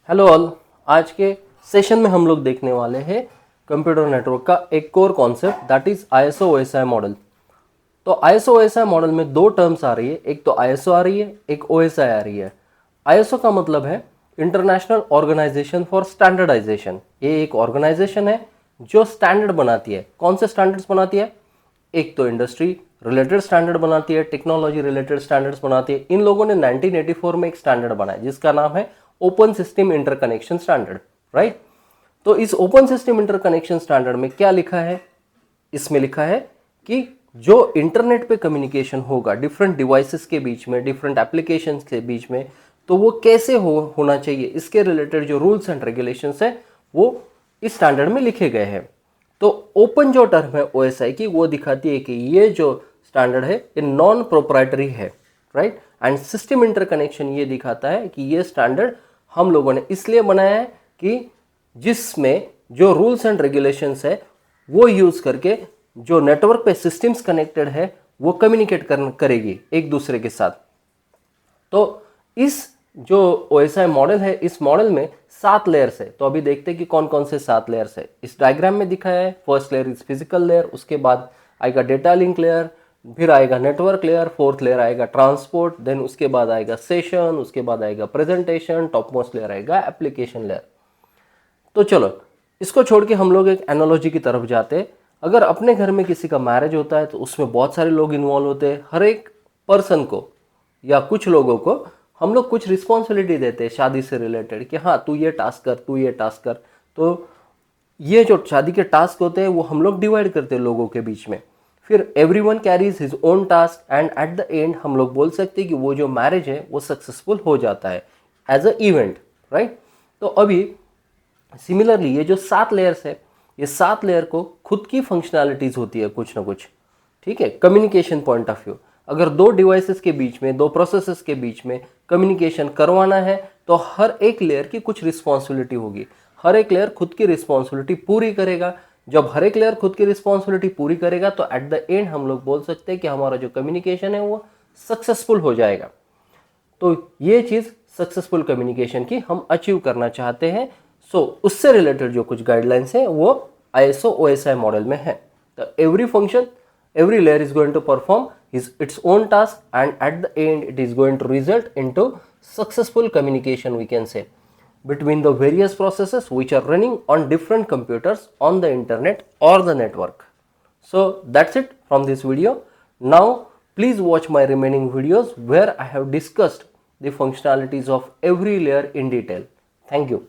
Hello all. आज के session में हम लोग देखने वाले हैं कंप्यूटर नेटवर्क का एक core concept that is ISO OSI model. तो ISO OSI मॉडल में दो टर्म्स आ रही है, एक तो ISO आ रही है, एक OSI आ रही है। ISO का मतलब है इंटरनेशनल ऑर्गेनाइजेशन फॉर स्टैंडर्डाइजेशन। ये एक ऑर्गेनाइजेशन है जो स्टैंडर्ड बनाती है। कौन से स्टैंडर्ड्स बनाती है? एक तो इंडस्ट्री रिलेटेड स्टैंडर्ड बनाती है, टेक्नोलॉजी रिलेटेड स्टैंडर्ड्स बनाती है। इन लोगों ने 1984 में एक स्टैंडर्ड बनाया जिसका नाम है open system interconnection standard, right. तो इस ओपन सिस्टम इंटरकनेक्शन स्टैंडर्ड में क्या लिखा है? इसमें लिखा है कि जो इंटरनेट पे कम्युनिकेशन होगा डिफरेंट डिवाइसेस के बीच में, डिफरेंट एप्लीकेशंस के बीच में, तो वो कैसे होना चाहिए, इसके रिलेटेड जो रूल्स एंड रेगुलेशंस है वो इस स्टैंडर्ड में लिखे गए हैं। तो ओपन जो टर्म है OSI की, वो दिखाती है कि ये जो स्टैंडर्ड है ये नॉन प्रोप्राइटरी है, राइट। एंड सिस्टम इंटरकनेक्शन ये दिखाता है कि ये स्टैंडर्ड हम लोगों ने इसलिए बनाया है कि जिसमें जो रूल्स एंड रेगुलेशंस है वो यूज करके जो नेटवर्क पे सिस्टम्स कनेक्टेड है वो कम्युनिकेट करेगी एक दूसरे के साथ। तो इस जो OSI मॉडल है, इस मॉडल में 7 लेयर्स है। तो अभी देखते हैं कि कौन कौन से 7 लेयर्स है। इस डायग्राम में दिखाया है first layer is physical layer, उसके बाद आएगा डेटा लिंक लेयर, फिर आएगा नेटवर्क लेयर, फोर्थ लेयर आएगा ट्रांसपोर्ट, देन उसके बाद आएगा सेशन, उसके बाद आएगा प्रेजेंटेशन, टॉप मोस्ट लेयर आएगा एप्लीकेशन लेयर। तो चलो इसको छोड़ के हम लोग एक एनालॉजी की तरफ जाते हैं। अगर अपने घर में किसी का मैरिज होता है तो उसमें बहुत सारे लोग इन्वॉल्व होते हैं। हर एक पर्सन को या कुछ लोगों को हम लोग कुछ रिस्पॉन्सिबिलिटी देते हैं शादी से रिलेटेड कि हाँ तू ये टास्क कर, तू ये टास्क कर। तो ये जो शादी के टास्क होते हैं वो हम लोग डिवाइड करते हैं लोगों के बीच में। फिर everyone carries his own task and at the end हम लोग बोल सकते हैं कि वो जो मैरिज है वो सक्सेसफुल हो जाता है एज अ इवेंट, राइट। तो अभी सिमिलरली ये जो 7 लेयर्स है, ये 7 लेयर को खुद की फंक्शनैलिटीज होती है कुछ ना कुछ, ठीक है। कम्युनिकेशन पॉइंट ऑफ व्यू, अगर दो डिवाइसेस के बीच में, दो प्रोसेसेस के बीच में कम्युनिकेशन करवाना है तो हर एक लेयर की कुछ रिस्पॉन्सिबिलिटी होगी। हर एक लेयर खुद की रिस्पॉन्सिबिलिटी पूरी करेगा। जब हर एक लेयर खुद की रिस्पॉन्सिबिलिटी पूरी करेगा तो एट द एंड हम लोग बोल सकते हैं कि हमारा जो कम्युनिकेशन है वो सक्सेसफुल हो जाएगा। तो ये चीज सक्सेसफुल कम्युनिकेशन की हम अचीव करना चाहते हैं। सो उससे रिलेटेड जो कुछ गाइडलाइंस है वो ISO OSI मॉडल में है। तो every function, every layer is going to perform its own task and at the end it is going to result into successful communication, we can say, between the various processes which are running on different computers on the internet or the network. So that's it from this video. Now please watch my remaining videos where I have discussed the functionalities of every layer in detail. Thank you.